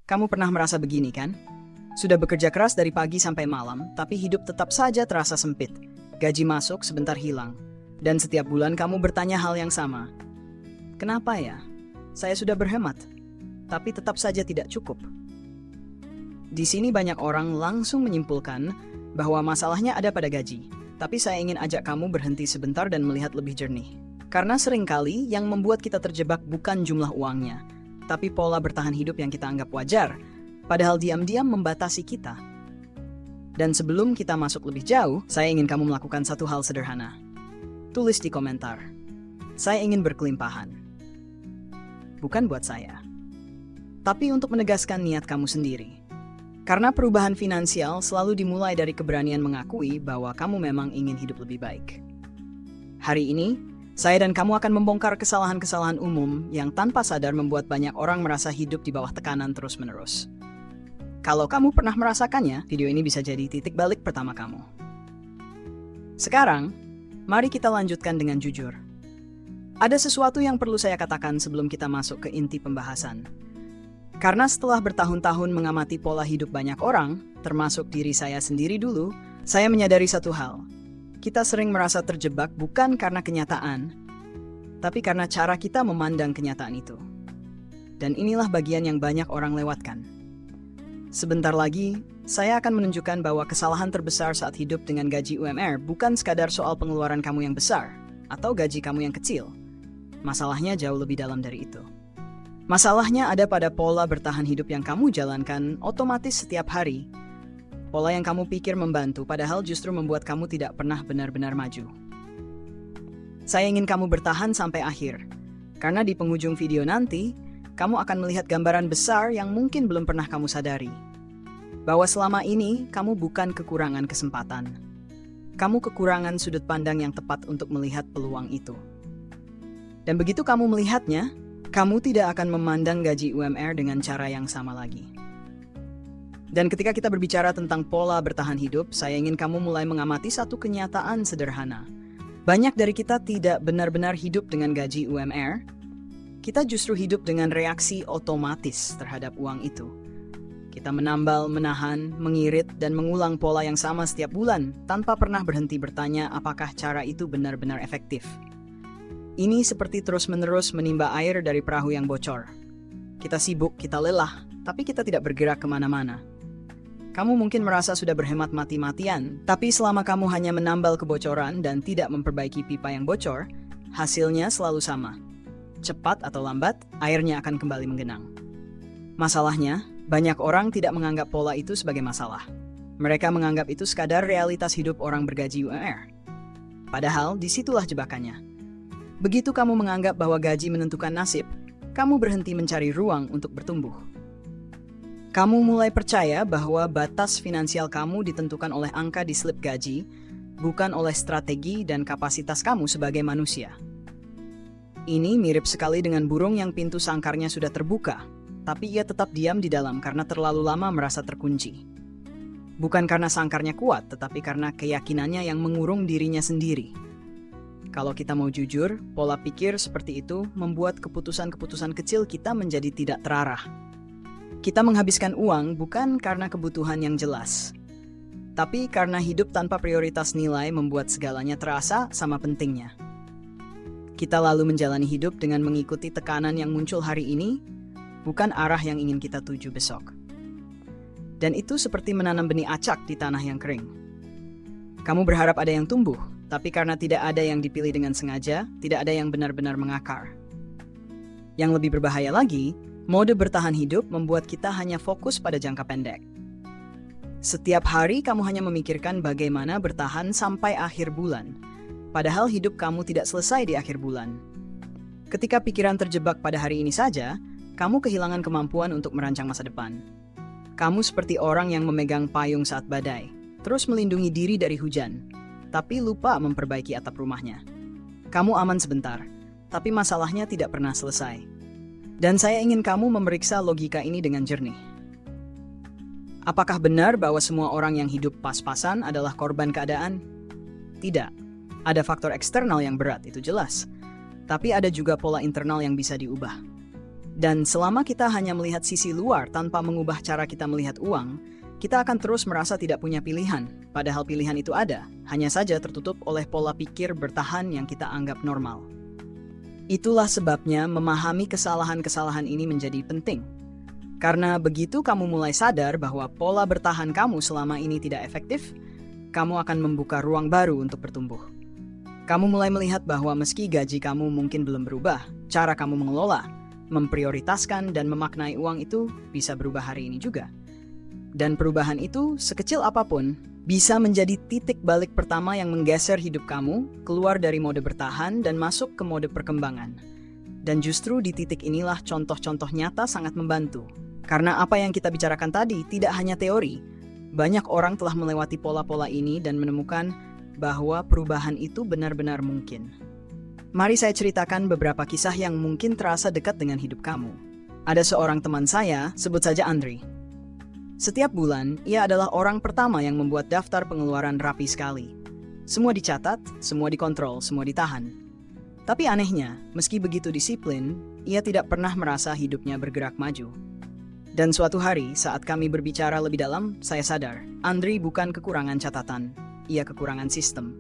Kamu pernah merasa begini kan? Sudah bekerja keras dari pagi sampai malam, tapi hidup tetap saja terasa sempit. Gaji masuk, sebentar hilang. Dan setiap bulan kamu bertanya hal yang sama. Kenapa ya? Saya sudah berhemat, tapi tetap saja tidak cukup. Di sini banyak orang langsung menyimpulkan bahwa masalahnya ada pada gaji. Tapi saya ingin ajak kamu berhenti sebentar dan melihat lebih jernih. Karena seringkali yang membuat kita terjebak bukan jumlah uangnya, tapi pola bertahan hidup yang kita anggap wajar, padahal diam-diam membatasi kita. Dan sebelum kita masuk lebih jauh, saya ingin kamu melakukan satu hal sederhana. Tulis di komentar, saya ingin berkelimpahan. Bukan buat saya, tapi untuk menegaskan niat kamu sendiri. Karena perubahan finansial selalu dimulai dari keberanian mengakui bahwa kamu memang ingin hidup lebih baik. Hari ini, saya dan kamu akan membongkar kesalahan-kesalahan umum yang tanpa sadar membuat banyak orang merasa hidup di bawah tekanan terus-menerus. Kalau kamu pernah merasakannya, video ini bisa jadi titik balik pertama kamu. Sekarang, mari kita lanjutkan dengan jujur. Ada sesuatu yang perlu saya katakan sebelum kita masuk ke inti pembahasan. Karena setelah bertahun-tahun mengamati pola hidup banyak orang, termasuk diri saya sendiri dulu, saya menyadari satu hal. Kita sering merasa terjebak bukan karena kenyataan, tapi karena cara kita memandang kenyataan itu. Dan inilah bagian yang banyak orang lewatkan. Sebentar lagi, saya akan menunjukkan bahwa kesalahan terbesar saat hidup dengan gaji UMR bukan sekadar soal pengeluaran kamu yang besar, atau gaji kamu yang kecil. Masalahnya jauh lebih dalam dari itu. Masalahnya ada pada pola bertahan hidup yang kamu jalankan otomatis setiap hari. Pola yang kamu pikir membantu, padahal justru membuat kamu tidak pernah benar-benar maju. Saya ingin kamu bertahan sampai akhir, karena di penghujung video nanti, kamu akan melihat gambaran besar yang mungkin belum pernah kamu sadari. Bahwa selama ini, kamu bukan kekurangan kesempatan. Kamu kekurangan sudut pandang yang tepat untuk melihat peluang itu. Dan begitu kamu melihatnya, kamu tidak akan memandang gaji UMR dengan cara yang sama lagi. Dan ketika kita berbicara tentang pola bertahan hidup, saya ingin kamu mulai mengamati satu kenyataan sederhana. Banyak dari kita tidak benar-benar hidup dengan gaji UMR. Kita justru hidup dengan reaksi otomatis terhadap uang itu. Kita menambal, menahan, mengirit, dan mengulang pola yang sama setiap bulan, tanpa pernah berhenti bertanya apakah cara itu benar-benar efektif. Ini seperti terus-menerus menimba air dari perahu yang bocor. Kita sibuk, kita lelah, tapi kita tidak bergerak kemana-mana. Kamu mungkin merasa sudah berhemat mati-matian, tapi selama kamu hanya menambal kebocoran dan tidak memperbaiki pipa yang bocor, hasilnya selalu sama. Cepat atau lambat, airnya akan kembali menggenang. Masalahnya, banyak orang tidak menganggap pola itu sebagai masalah. Mereka menganggap itu sekadar realitas hidup orang bergaji UMR. Padahal, disitulah jebakannya. Begitu kamu menganggap bahwa gaji menentukan nasib, kamu berhenti mencari ruang untuk bertumbuh. Kamu mulai percaya bahwa batas finansial kamu ditentukan oleh angka di slip gaji, bukan oleh strategi dan kapasitas kamu sebagai manusia. Ini mirip sekali dengan burung yang pintu sangkarnya sudah terbuka, tapi ia tetap diam di dalam karena terlalu lama merasa terkunci. Bukan karena sangkarnya kuat, tetapi karena keyakinannya yang mengurung dirinya sendiri. Kalau kita mau jujur, pola pikir seperti itu membuat keputusan-keputusan kecil kita menjadi tidak terarah. Kita menghabiskan uang bukan karena kebutuhan yang jelas, tapi karena hidup tanpa prioritas nilai membuat segalanya terasa sama pentingnya. Kita lalu menjalani hidup dengan mengikuti tekanan yang muncul hari ini, bukan arah yang ingin kita tuju besok. Dan itu seperti menanam benih acak di tanah yang kering. Kamu berharap ada yang tumbuh, tapi karena tidak ada yang dipilih dengan sengaja, tidak ada yang benar-benar mengakar. Yang lebih berbahaya lagi, mode bertahan hidup membuat kita hanya fokus pada jangka pendek. Setiap hari kamu hanya memikirkan bagaimana bertahan sampai akhir bulan, padahal hidup kamu tidak selesai di akhir bulan. Ketika pikiran terjebak pada hari ini saja, kamu kehilangan kemampuan untuk merancang masa depan. Kamu seperti orang yang memegang payung saat badai, terus melindungi diri dari hujan, tapi lupa memperbaiki atap rumahnya. Kamu aman sebentar, tapi masalahnya tidak pernah selesai. Dan saya ingin kamu memeriksa logika ini dengan jernih. Apakah benar bahwa semua orang yang hidup pas-pasan adalah korban keadaan? Tidak. Ada faktor eksternal yang berat, itu jelas. Tapi ada juga pola internal yang bisa diubah. Dan selama kita hanya melihat sisi luar tanpa mengubah cara kita melihat uang, kita akan terus merasa tidak punya pilihan, padahal pilihan itu ada, hanya saja tertutup oleh pola pikir bertahan yang kita anggap normal. Itulah sebabnya memahami kesalahan-kesalahan ini menjadi penting. Karena begitu kamu mulai sadar bahwa pola bertahan kamu selama ini tidak efektif, kamu akan membuka ruang baru untuk bertumbuh. Kamu mulai melihat bahwa meski gaji kamu mungkin belum berubah, cara kamu mengelola, memprioritaskan dan memaknai uang itu bisa berubah hari ini juga. Dan perubahan itu, sekecil apapun, bisa menjadi titik balik pertama yang menggeser hidup kamu keluar dari mode bertahan dan masuk ke mode perkembangan. Dan justru di titik inilah contoh-contoh nyata sangat membantu. Karena apa yang kita bicarakan tadi tidak hanya teori. Banyak orang telah melewati pola-pola ini dan menemukan bahwa perubahan itu benar-benar mungkin. Mari saya ceritakan beberapa kisah yang mungkin terasa dekat dengan hidup kamu. Ada seorang teman saya, sebut saja Andri. Setiap bulan, ia adalah orang pertama yang membuat daftar pengeluaran rapi sekali. Semua dicatat, semua dikontrol, semua ditahan. Tapi anehnya, meski begitu disiplin, ia tidak pernah merasa hidupnya bergerak maju. Dan suatu hari, saat kami berbicara lebih dalam, saya sadar, Andri bukan kekurangan catatan, ia kekurangan sistem.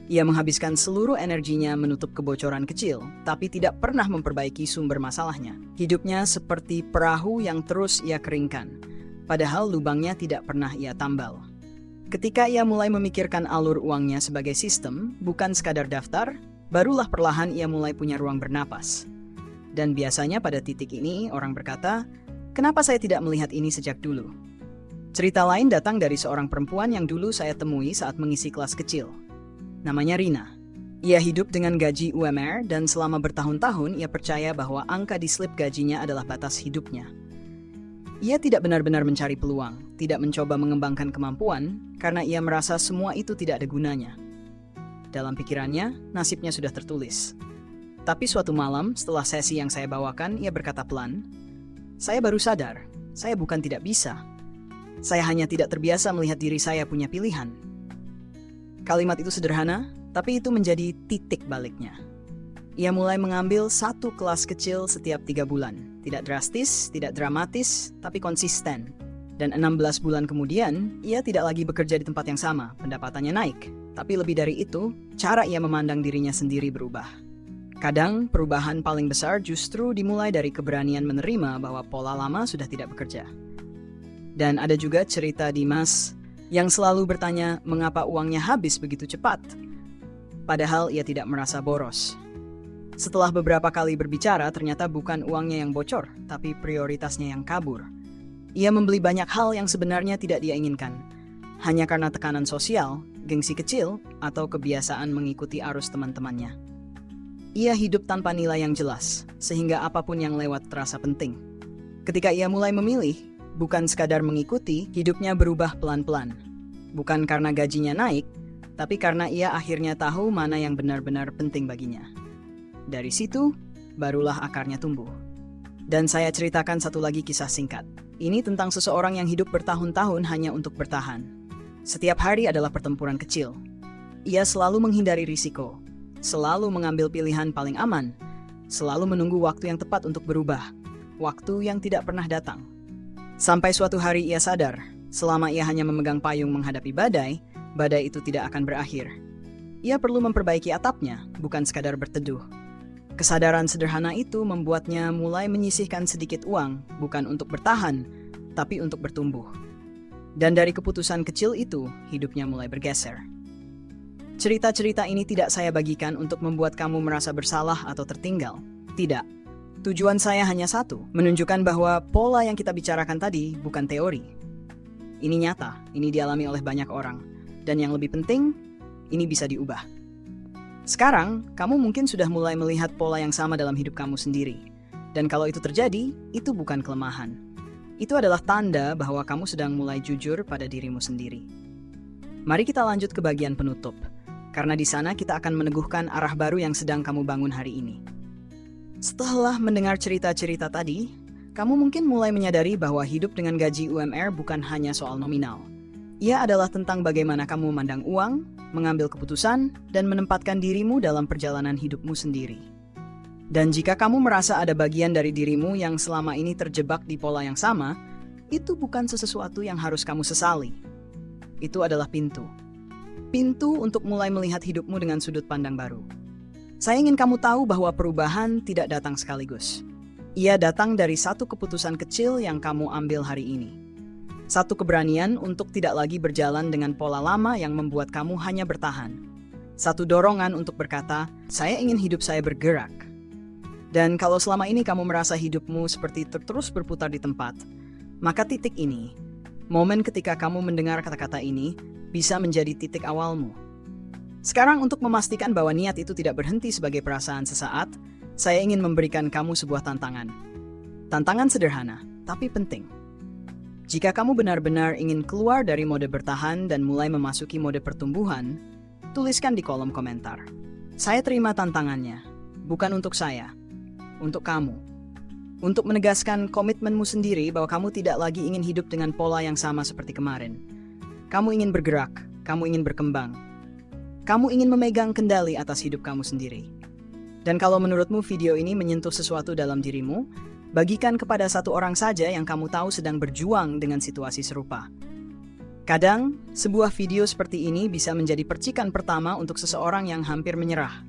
Ia menghabiskan seluruh energinya menutup kebocoran kecil, tapi tidak pernah memperbaiki sumber masalahnya. Hidupnya seperti perahu yang terus ia keringkan, padahal lubangnya tidak pernah ia tambal. Ketika ia mulai memikirkan alur uangnya sebagai sistem, bukan sekadar daftar, barulah perlahan ia mulai punya ruang bernapas. Dan biasanya pada titik ini, orang berkata, "Kenapa saya tidak melihat ini sejak dulu?" Cerita lain datang dari seorang perempuan yang dulu saya temui saat mengisi kelas kecil. Namanya Rina. Ia hidup dengan gaji UMR dan selama bertahun-tahun ia percaya bahwa angka di slip gajinya adalah batas hidupnya. Ia tidak benar-benar mencari peluang, tidak mencoba mengembangkan kemampuan, karena ia merasa semua itu tidak ada gunanya. Dalam pikirannya, nasibnya sudah tertulis. Tapi suatu malam, setelah sesi yang saya bawakan, ia berkata pelan, "Saya baru sadar, saya bukan tidak bisa. Saya hanya tidak terbiasa melihat diri saya punya pilihan." Kalimat itu sederhana, tapi itu menjadi titik baliknya. Ia mulai mengambil satu kelas kecil setiap 3 bulan. Tidak drastis, tidak dramatis, tapi konsisten. Dan 16 bulan kemudian, ia tidak lagi bekerja di tempat yang sama, pendapatannya naik. Tapi lebih dari itu, cara ia memandang dirinya sendiri berubah. Kadang, perubahan paling besar justru dimulai dari keberanian menerima bahwa pola lama sudah tidak bekerja. Dan ada juga cerita Dimas yang selalu bertanya mengapa uangnya habis begitu cepat. Padahal ia tidak merasa boros. Setelah beberapa kali berbicara, ternyata bukan uangnya yang bocor, tapi prioritasnya yang kabur. Ia membeli banyak hal yang sebenarnya tidak dia inginkan, hanya karena tekanan sosial, gengsi kecil, atau kebiasaan mengikuti arus teman-temannya. Ia hidup tanpa nilai yang jelas, sehingga apapun yang lewat terasa penting. Ketika ia mulai memilih, bukan sekadar mengikuti, hidupnya berubah pelan-pelan. Bukan karena gajinya naik, tapi karena ia akhirnya tahu mana yang benar-benar penting baginya. Dari situ, barulah akarnya tumbuh. Dan saya ceritakan satu lagi kisah singkat. Ini tentang seseorang yang hidup bertahun-tahun hanya untuk bertahan. Setiap hari adalah pertempuran kecil. Ia selalu menghindari risiko, selalu mengambil pilihan paling aman, selalu menunggu waktu yang tepat untuk berubah, waktu yang tidak pernah datang. Sampai suatu hari ia sadar, selama ia hanya memegang payung menghadapi badai, badai itu tidak akan berakhir. Ia perlu memperbaiki atapnya, bukan sekadar berteduh. Kesadaran sederhana itu membuatnya mulai menyisihkan sedikit uang, bukan untuk bertahan, tapi untuk bertumbuh. Dan dari keputusan kecil itu, hidupnya mulai bergeser. Cerita-cerita ini tidak saya bagikan untuk membuat kamu merasa bersalah atau tertinggal. Tidak. Tujuan saya hanya satu, menunjukkan bahwa pola yang kita bicarakan tadi bukan teori. Ini nyata, ini dialami oleh banyak orang. Dan yang lebih penting, ini bisa diubah. Sekarang, kamu mungkin sudah mulai melihat pola yang sama dalam hidup kamu sendiri. Dan kalau itu terjadi, itu bukan kelemahan. Itu adalah tanda bahwa kamu sedang mulai jujur pada dirimu sendiri. Mari kita lanjut ke bagian penutup, karena di sana kita akan meneguhkan arah baru yang sedang kamu bangun hari ini. Setelah mendengar cerita-cerita tadi, kamu mungkin mulai menyadari bahwa hidup dengan gaji UMR bukan hanya soal nominal. Ia adalah tentang bagaimana kamu memandang uang, mengambil keputusan, dan menempatkan dirimu dalam perjalanan hidupmu sendiri. Dan jika kamu merasa ada bagian dari dirimu yang selama ini terjebak di pola yang sama, itu bukan sesuatu yang harus kamu sesali. Itu adalah pintu. Pintu untuk mulai melihat hidupmu dengan sudut pandang baru. Saya ingin kamu tahu bahwa perubahan tidak datang sekaligus. Ia datang dari satu keputusan kecil yang kamu ambil hari ini. Satu keberanian untuk tidak lagi berjalan dengan pola lama yang membuat kamu hanya bertahan. Satu dorongan untuk berkata, saya ingin hidup saya bergerak. Dan kalau selama ini kamu merasa hidupmu seperti terus berputar di tempat, maka titik ini, momen ketika kamu mendengar kata-kata ini, bisa menjadi titik awalmu. Sekarang untuk memastikan bahwa niat itu tidak berhenti sebagai perasaan sesaat, saya ingin memberikan kamu sebuah tantangan. Tantangan sederhana, tapi penting. Jika kamu benar-benar ingin keluar dari mode bertahan dan mulai memasuki mode pertumbuhan, tuliskan di kolom komentar. Saya terima tantangannya, bukan untuk saya, untuk kamu. Untuk menegaskan komitmenmu sendiri bahwa kamu tidak lagi ingin hidup dengan pola yang sama seperti kemarin. Kamu ingin bergerak, kamu ingin berkembang. Kamu ingin memegang kendali atas hidup kamu sendiri. Dan kalau menurutmu video ini menyentuh sesuatu dalam dirimu, bagikan kepada satu orang saja yang kamu tahu sedang berjuang dengan situasi serupa. Kadang, sebuah video seperti ini bisa menjadi percikan pertama untuk seseorang yang hampir menyerah.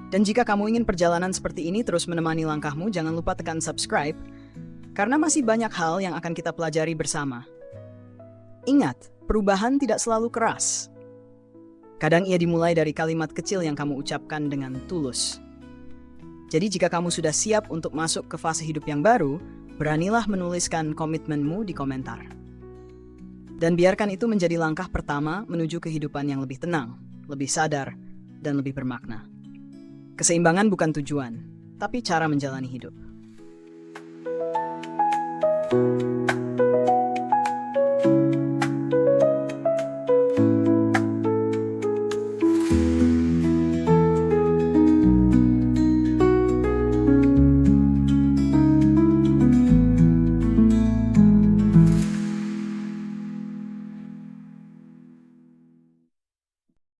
Dan jika kamu ingin perjalanan seperti ini terus menemani langkahmu, jangan lupa tekan subscribe, karena masih banyak hal yang akan kita pelajari bersama. Ingat, perubahan tidak selalu keras. Kadang ia dimulai dari kalimat kecil yang kamu ucapkan dengan tulus. Jadi jika kamu sudah siap untuk masuk ke fase hidup yang baru, beranilah menuliskan komitmenmu di komentar. Dan biarkan itu menjadi langkah pertama menuju kehidupan yang lebih tenang, lebih sadar, dan lebih bermakna. Keseimbangan bukan tujuan, tapi cara menjalani hidup.